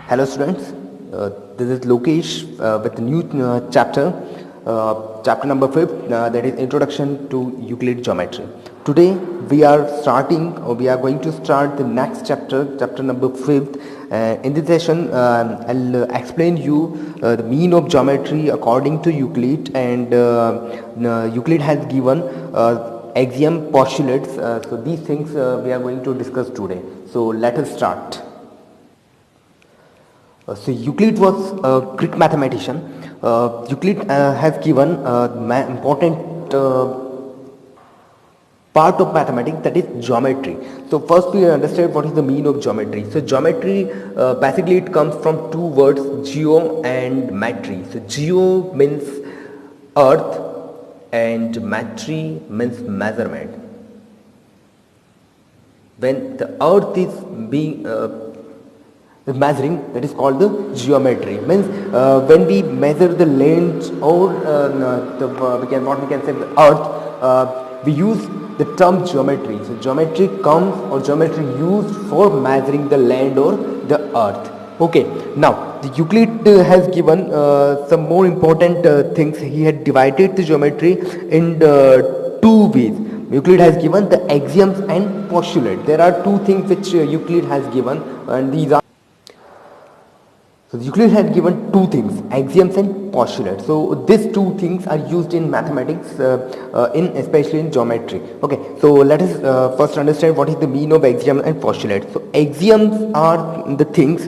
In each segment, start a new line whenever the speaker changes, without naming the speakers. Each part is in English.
Hello students, this is Lokesh with a new chapter number 5, that is Introduction to Euclid Geometry. Today we are going to start the next chapter number 5. In this session I'll explain you the mean of geometry according to Euclid, and Euclid has given axiom postulates. So these things we are going to discuss today. So let us start. So Euclid was a Greek mathematician. Euclid has given important part of mathematics, that is geometry. So first we understand what is the meaning of geometry. So geometry basically it comes from two words, geo and metry. So geo means earth and metry means measurement. When the earth is being measuring, that is called the geometry. Means when we measure the length or we can say the earth, we use the term geometry. So geometry used for measuring the land or the earth. Okay, now the Euclid has given some more important things. He had divided the geometry in two ways. Euclid has given the axioms and postulate. There are two things which Euclid has given, and these are. So Euclid had given two things, axioms and postulates. So these two things are used in mathematics, especially in geometry. Okay, so let us first understand what is the meaning of axiom and postulate. So axioms are the things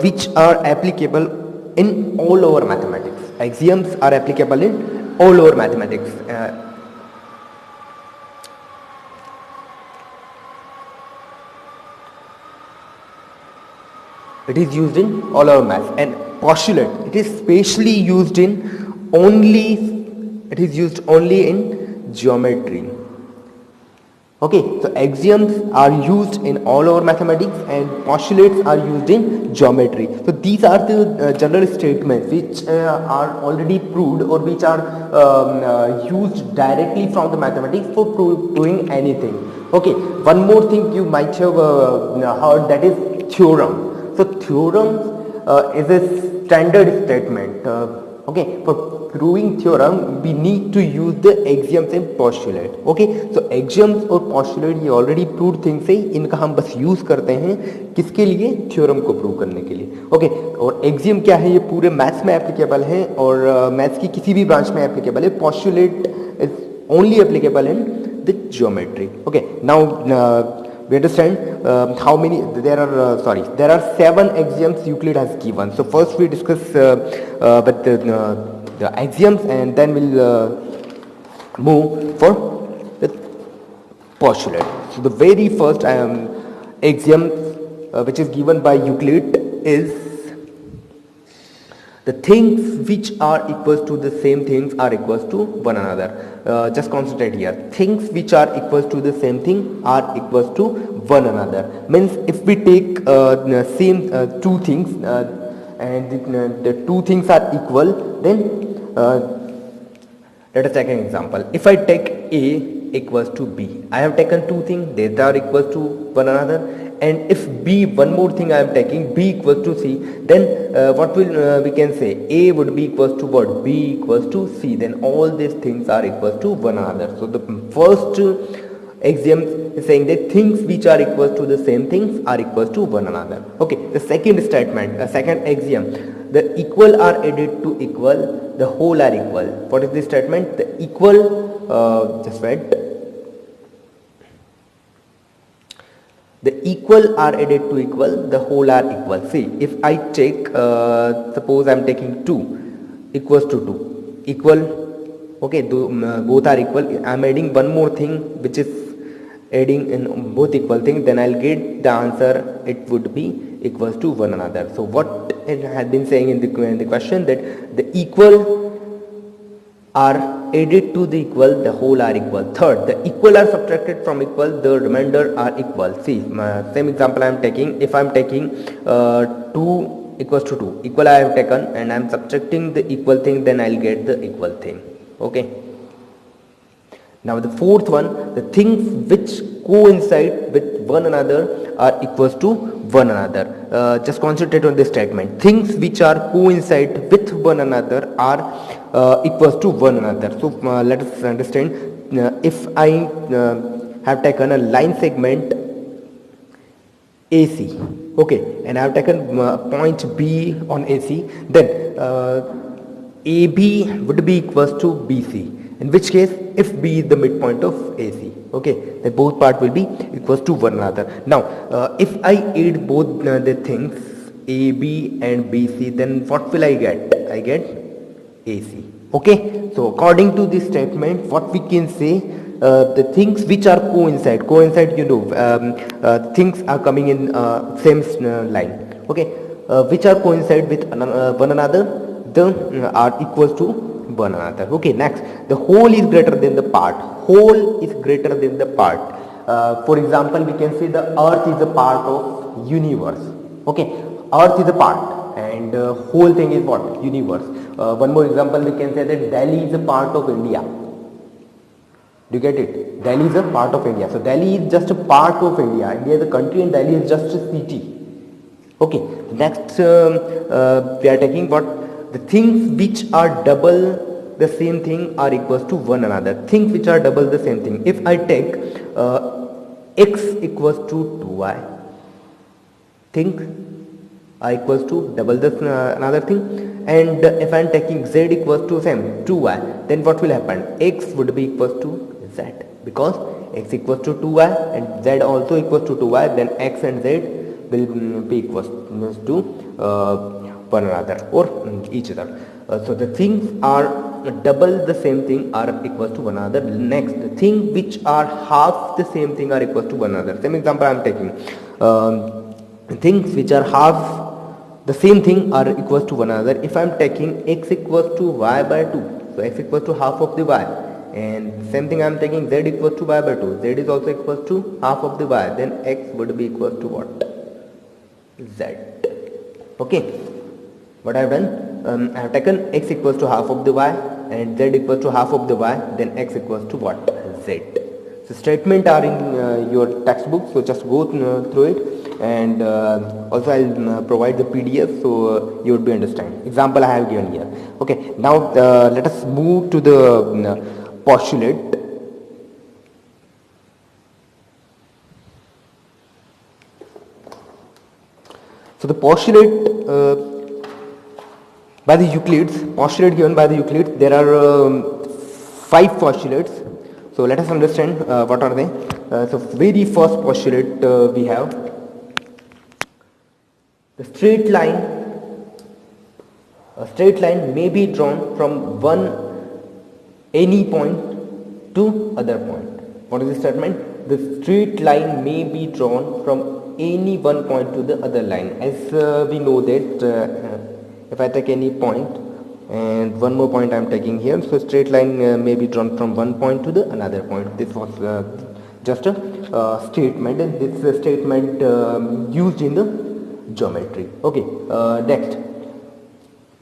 which are applicable in all over mathematics. Axioms are applicable in all over mathematics. It is used in all our maths. And postulate, it is used only in geometry. Okay, so axioms are used in all our mathematics and postulates are used in geometry. So these are the general statements which are already proved or which are used directly from the mathematics for proving anything. Okay, one more thing you might have heard, that is theorem. So theorem is a standard statement. Okay, for proving theorem we need to use the axioms and postulate. Okay, so axioms और postulate ये already proved things है, इनका हम बस use करते हैं किसके लिए, theorem को prove करने के लिए. Okay, और axiom क्या है, ये पूरे maths में applicable है और maths की किसी भी branch में applicable है. Postulate is only applicable in the geometry. Okay, now we understand how many there are 7 axioms Euclid has given. So first we discuss with the axioms, and then we'll move for the postulate. So the very first axiom which is given by Euclid is the things which are equals to the same things are equals to one another. Just concentrate here. Things which are equals to the same thing are equals to one another. Means if we take same two things and the two things are equal, then let us take an example. If I take A equals to B, I have taken two things, they are equals to one another. And if B, one more thing I am taking, B equals to C, then what will we can say, A would be equals to what, B equals to C, then all these things are equals to one another. So the first axiom is saying that things which are equals to the same things are equals to one another. Okay, the second statement, second axiom, the equal are added to equal, the whole are equal. What is this statement? The equal, just wait. The equal are added to equal, the whole are equal. See, if I take, suppose I am taking 2 equals to 2, equal, okay, both are equal. I am adding one more thing which is adding in both equal things, then I'll get the answer, it would be equals to one another. So what it had been saying in the question, that the equal are added to the equal, the whole are equal. Third, the equal are subtracted from equal, the remainder are equal. See, same example I am taking. If I am taking 2 equals to 2, equal I have taken, and I am subtracting the equal thing, then I will get the equal thing. Okay. Now the fourth one, the things which coincide with one another are equals to one another. Just concentrate on this statement. Things which are coincide with one another are equals to one another. So let us understand. If I have taken a line segment AC, okay, and I have taken point B on AC, then AB would be equals to BC. In which case, if B is the midpoint of AC, okay, then both part will be equals to one another. Now, if I add both the things AB and BC, then what will I get? I get AC. Okay, so according to this statement, what we can say, the things which are coincide, things are coming in same line. Okay, which are coincide with one another, the are equals to one another. Okay, next, the whole is greater than the part. Whole is greater than the part. For example, we can say the earth is a part of universe. Okay, earth is a part and whole thing is what? Universe. One more example, we can say that Delhi is a part of India. Do you get it? Delhi is a part of India. So Delhi is just a part of India. India is a country and Delhi is just a city. Okay, next we are taking what? The things which are double the same thing are equals to one another. Things which are double the same thing. If I take x equals to 2y, things are equals to double this another thing, and if I am taking z equals to same 2y, then what will happen? X would be equals to z, because x equals to 2y and z also equals to 2y, then x and z will be equals to one another or each other. So the things are double the same thing are equals to one another. Next, the things which are half the same thing are equals to one another. Same example I am taking. Things which are half the same thing are equals to one another. If I am taking x equals to y by 2, so x equals to half of the y, and same thing I am taking z equals to y by 2, z is also equals to half of the y, then x would be equals to what? Z. Okay, what I have done, I have taken x equals to half of the y and z equals to half of the y, then x equals to what? Z. So statement are in your textbook, so just go through it, and also I'll provide the PDF so you would be understand. Example I have given here. Okay, now let us move to the postulate. So the postulate by the Euclides, postulate given by the Euclides, there are 5 postulates. So let us understand what are they. So very first postulate we have the straight line. A straight line may be drawn from any point to other point. What is the statement? The straight line may be drawn from any one point to the other line. As we know that if I take any point and one more point I am taking here, so straight line may be drawn from one point to the another point. This was just a statement, and this statement used in the geometry. Okay, next,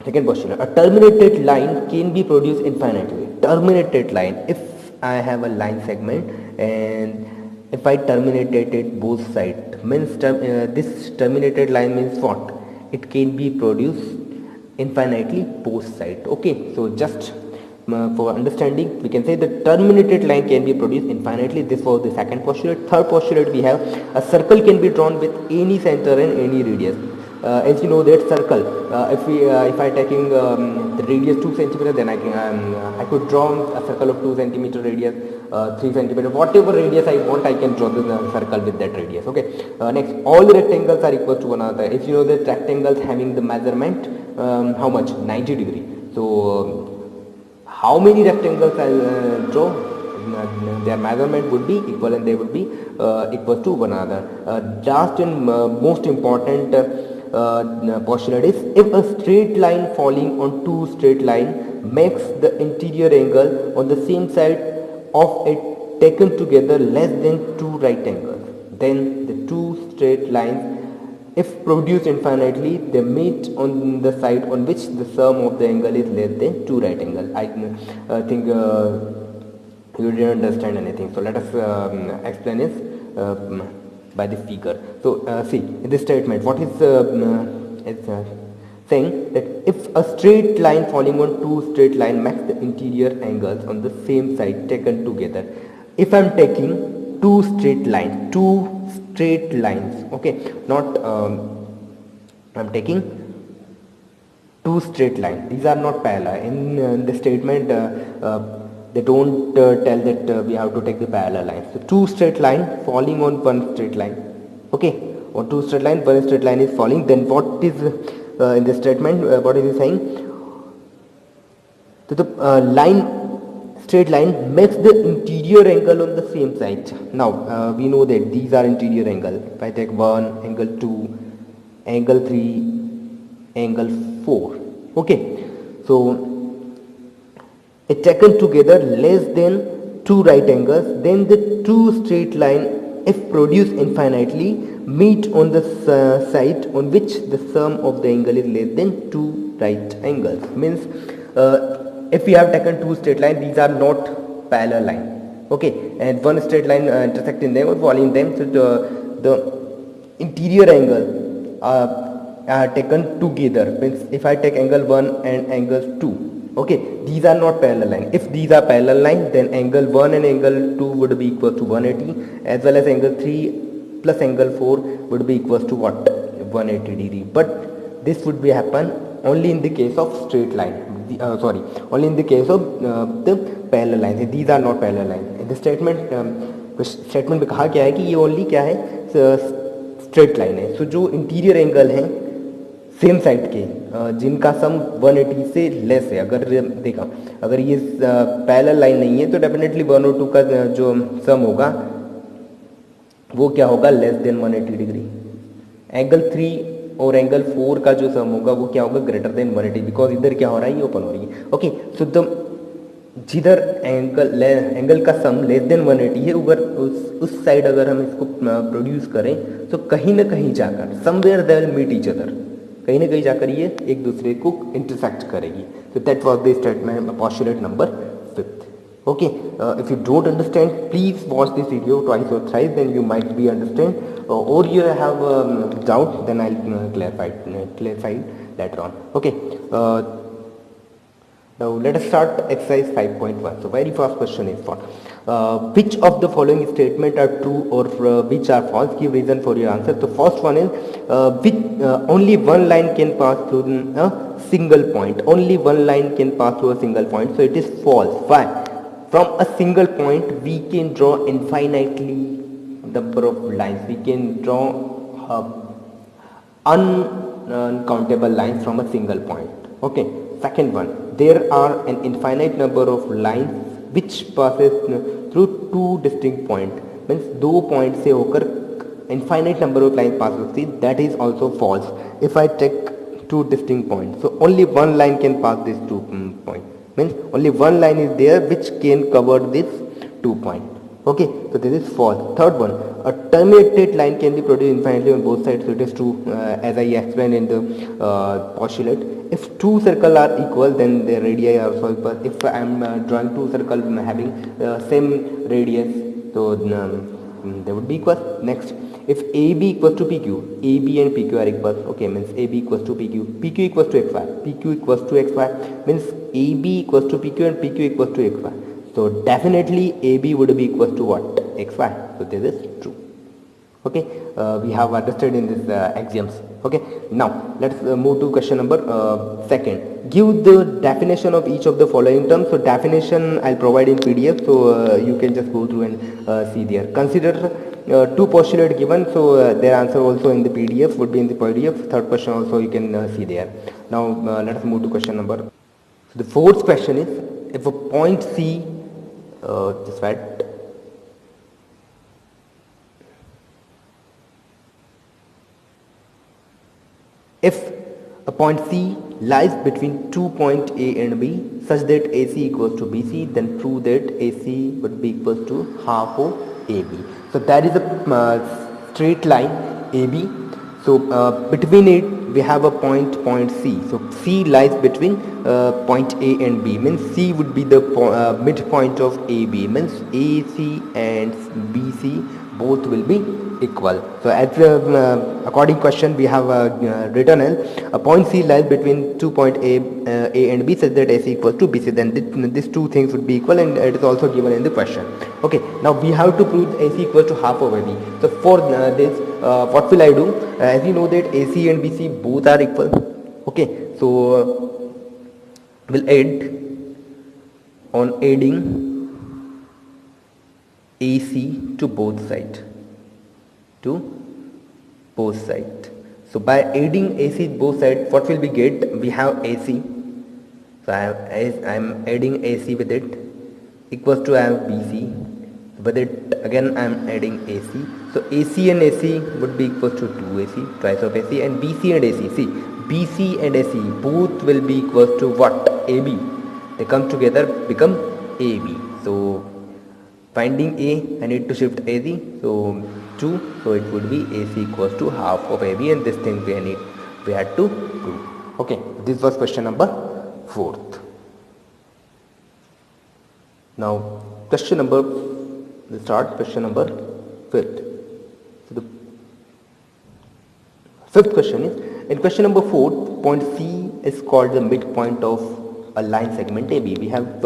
second postulate. A terminated line can be produced infinitely. Terminated line, if I have a line segment and if I terminated it both sides, means this terminated line means what? It can be produced infinitely both sides. Okay, so just for understanding, we can say the terminated line can be produced infinitely. This was the second postulate. Third postulate, we have a circle can be drawn with any center and any radius. As you know that circle, if I taking the radius 2 centimeter, then I could draw a circle of 2 centimeter radius, 3 centimeter, whatever radius I want, I can draw the circle with that radius. Okay. Next, all the rectangles are equal to one another. If you know that rectangles having the measurement how much? 90 degree. So how many rectangles I'll draw? Their measurement would be equal and they would be equal to one another. Last and most important postulate is, if a straight line falling on two straight line makes the interior angle on the same side of it taken together less than 2 right angles, then the two straight lines, if produced infinitely, they meet on the side on which the sum of the angle is less than 2 right angles. I think you didn't understand anything, so let us explain it. by the figure. So see in this statement what is it's saying that if a straight line falling on two straight line makes the interior angles on the same side taken together. If I'm taking two straight lines, okay, not I'm taking two straight lines. These are not parallel. In the statement, they don't tell that we have to take the parallel lines. So two straight line falling on one straight line. Okay, on two straight line, one straight line is falling. Then what is in the statement? What is it saying? So the straight line makes the interior angle on the same side. Now we know that these are interior angle. If I take 1, angle 2, angle 3, angle 4. Okay, so it taken together less than two right angles, then the two straight line, if produced infinitely, meet on the side on which the sum of the angle is less than two right angles. Means if we have taken two straight lines, these are not parallel line. Okay, and one straight line intersecting them or falling them, so the interior angle are taken together. Means if I take angle 1 and angle 2, okay, these are not parallel line. If these are parallel line, then angle 1 and angle 2 would be equal to 180, as well as angle 3 plus angle 4 would be equal to what? 180 degree. But this would be happen only in the case of straight line. Only in the case of the parallel lines. These are not parallel lines. In the statement में कहा क्या है कि ये only क्या है? Straight line है. सो जो इंटीरियर एंगल है सेम साइड के जिनका सम 180 से लेस है, अगर देखा अगर ये पैरेलल लाइन नहीं है तो डेफिनेटली 1 और 2 का जो सम होगा वो क्या होगा? Less than 180 degree. एंगल 3 और एंगल 4 का जो सम होगा वो क्या होगा? ग्रेटर देन 180, बिकॉज इधर क्या हो रहा है? ये ओपन हो रही है. ओके, सो द जिधर एंगल का सम लेस देन 180 है, उधर उस साइड अगर हम इसको प्रोड्यूस करें तो कहीं ना कहीं जाकर somewhere they will meet each other, कहीं ना कहीं जाकर ये एक दूसरे को इंटरसेक्ट करेगी. So that was the statement postulate number 5th. Okay, if you don't understand, please watch this video twice or thrice, then you might be understand, or you have doubt, then I'll clarify later on. Okay, now let us start exercise 5.1. So very first question is what? Which of the following statement are true or which are false? Give reason for your answer. The first one is only one line can pass through a single point. Only one line can pass through a single point. So it is false. Why? From a single point we can draw infinitely number of lines. We can draw uncountable lines from a single point. Okay. Second one, there are an infinite number of lines which passes through two distinct points. Means दो point से होकर infinite number of lines pass होती है. That is also false. If I take two distinct points, so only one line can pass these 2 points. Means only one line is there which can cover these 2 points. Okay, so this is false. Third one, a terminated line can be produced infinitely on both sides. So it is true, as I explained in the postulate. If two circles are equal, then their radii are also equal. If I am drawing two circles having same radius, so they would be equal. Next, if AB equals to PQ, AB and PQ are equal. Okay, means AB equals to PQ, PQ equals to XY, PQ equals to XY. Means AB equals to PQ and PQ equals to XY. So definitely AB would be equals to what? XY. So this is true. Okay, we have understood in this axioms. Okay, now let's move to question number second. Give the definition of each of the following terms. So definition I'll provide in PDF, so you can just go through and see there. Consider two postulates given, so their answer also in the PDF would be in the PDF. Third question also you can see there. Now let us move to question number. So the fourth question is, if a point C just write if a point C lies between two points A and B such that AC equals to BC, then prove that AC would be equal to half of AB. So that is a straight line AB. So between it we have a point C. So C lies between point A and B. Means C would be the midpoint of AB. Means AC and BC both will be equal. So as according question we have written as a point C lies between 2 point A and B such that AC equals to BC. Then these two things would be equal, and it is also given in the question. Okay, now we have to prove AC equals to half of AB. So for this what will I do? As you know that AC and BC both are equal. Okay, so we'll add on adding AC to both sides. So by adding AC both sides, what will we get? We have AC. So I am adding AC with it equals to I have BC. With it again I am adding AC. So AC and AC would be equals to 2AC, twice of AC, and BC and AC. See, BC and AC both will be equals to what? AB. They come together, become AB. So finding A, I need to shift AC. So 2, so it would be AC equals to half of AB, and this thing we had to prove. Okay, this was question number 4th. Now question number 5th. So the 5th question is, in question number 4, point C is called the midpoint of a line segment AB. We have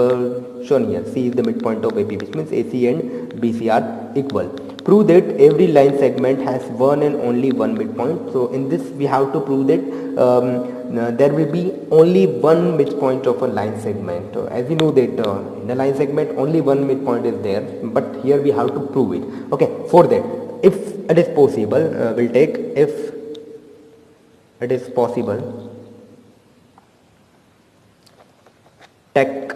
shown here C is the midpoint of AB, which means AC and BC are equal. Prove that every line segment has one and only one midpoint. So in this we have to prove that there will be only one midpoint of a line segment. As we know that in a line segment only one midpoint is there, but here we have to prove it. Okay, for that, if it is possible, we'll take if it is possible, take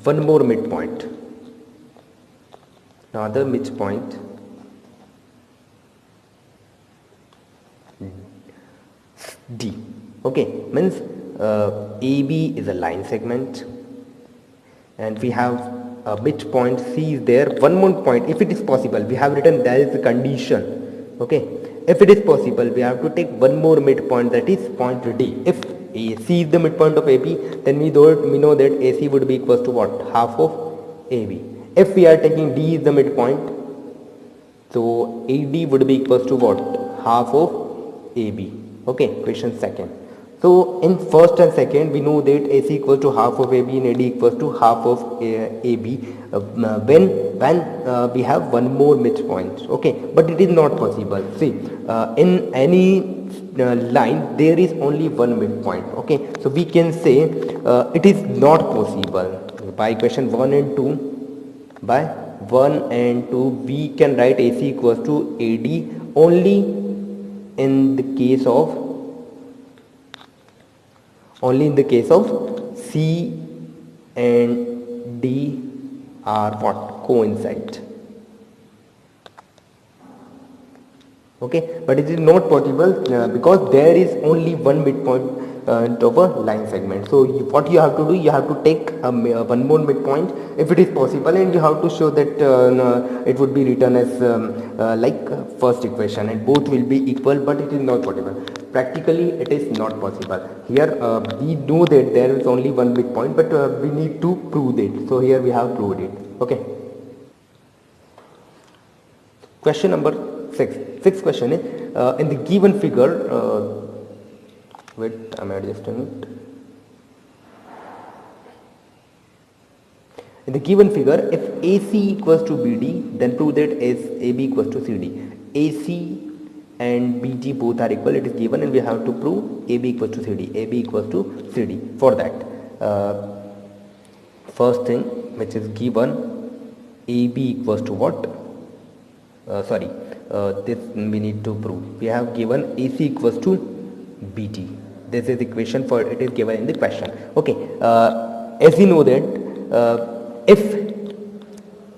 one more midpoint, another midpoint D. Okay, means AB is a line segment and we have a midpoint C is there, one more point. If it is possible, we have written there is a condition. Okay, if it is possible, we have to take one more midpoint, that is point D. If AC is the midpoint of AB, then we know that AC would be equals to what? Half of AB. If we are taking D is the midpoint, so AD would be equals to what? Half of AB. Okay, question second. So in first and second we know that AC equals to half of AB and AD equals to half of AB when we have one more midpoint. Okay, but it is not possible. See, in any line there is only one midpoint. Okay, so we can say it is not possible. By question 1 and 2, by 1 and 2 we can write AC equals to AD only in the case of C and D are what? Coincide. Okay, but it is not possible because there is only one midpoint of a line segment. So what you have to do, you have to take one more midpoint if it is possible, and you have to show that it would be written as like first equation, and both will be equal, but it is not possible. Practically it is not possible. Here we know that there is only one midpoint, but we need to prove it. So here we have proved it. Okay. Question number 6. Sixth question is in the given figure. Wait, I'm adjusting it. In the given figure, if AC equals to BD, then prove that AB equals to CD. AC and BD both are equal. It is given, and we have to prove AB equals to CD. AB equals to CD. For that, first thing which is given, AB equals to what? This we need to prove. We have given AC equals to BD. This is the equation for it is given in the question. Okay, as you know that if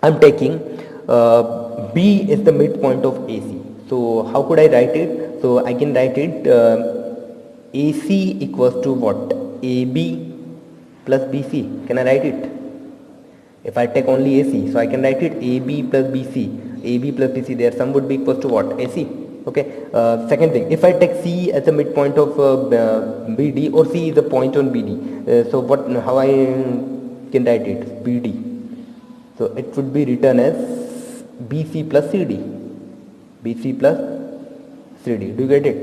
I'm taking B is the midpoint of AC, so how could I write it? So I can write it AC equals to what? AB plus BC. Can I write it? If I take only AC, so I can write it AB plus BC. AB plus BC, their sum would be equals to what? AC. Okay. Second thing, if I take C as a midpoint of BD, or C is a point on BD, so how I can write it? BD. So it would be written as BC plus CD. BC plus CD. Do you get it?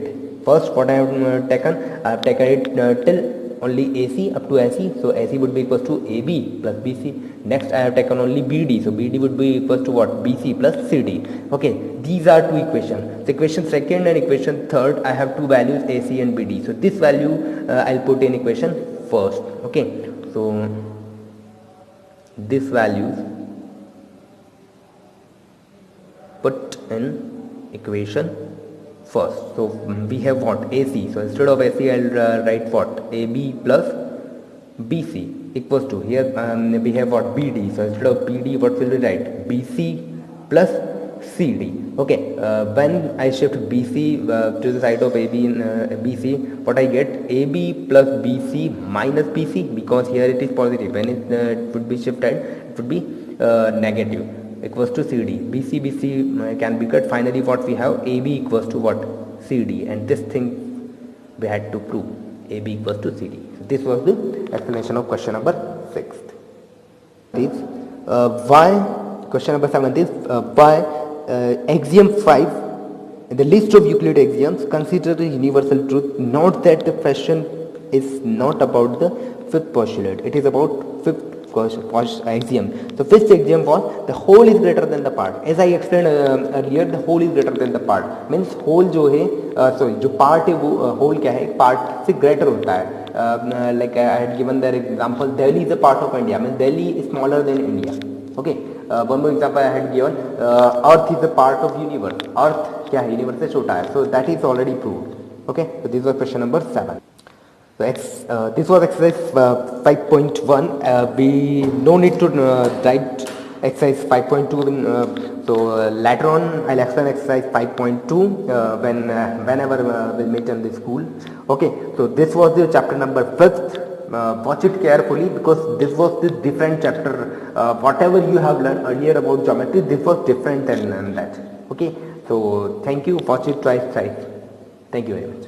First, what I have taken, I have taken it till only AC up to AC. So AC would be equals to AB plus BC. Next, I have taken only BD. So BD would be equals to what? BC plus CD. Okay, these are two equations. So equation second and equation third, I have two values AC and BD. So this value I'll put in equation first. Okay, so this values put in equation first. So we have what? AC. So instead of AC, I'll write what? AB plus BC equals to, here we have what? BD. So instead of BD, what will we write? BC plus CD. Okay, when I shift BC to the side of AB in BC, what I get? AB plus BC minus BC, because here it is positive. When it would be shifted, it would be negative, equals to CD. BC can be cut. Finally, what we have? AB equals to what? CD. And this thing we had to prove. AB equals to CD. So this was the explanation of question number 6. This why question number 7 is why axiom 5 in the list of Euclid axioms consider the universal truth. Note that the question is not about the fifth postulate. It is about fifth axiom. So fifth axiom was the whole is greater than the part. As I explained earlier, the whole is greater than the part. Means whole जो है sorry जो part है वो whole क्या है? Part से greater होता है. Like I had given that example, Delhi is a part of India. Means Delhi is smaller than India. Okay. One more example I had given. Earth is a part of universe. Earth क्या है? Universe से छोटा है. So that is already proved. Okay. So this was question number 7. So this was exercise 5.1. We no need to write exercise 5.2. So later on I'll explain exercise 5.2 whenever we'll meet in the school. Okay. So this was the chapter number 5th. Watch it carefully, because this was the different chapter. Whatever you have learned earlier about geometry, this was different than that. Okay. So thank you. Watch it twice. Thank you very much.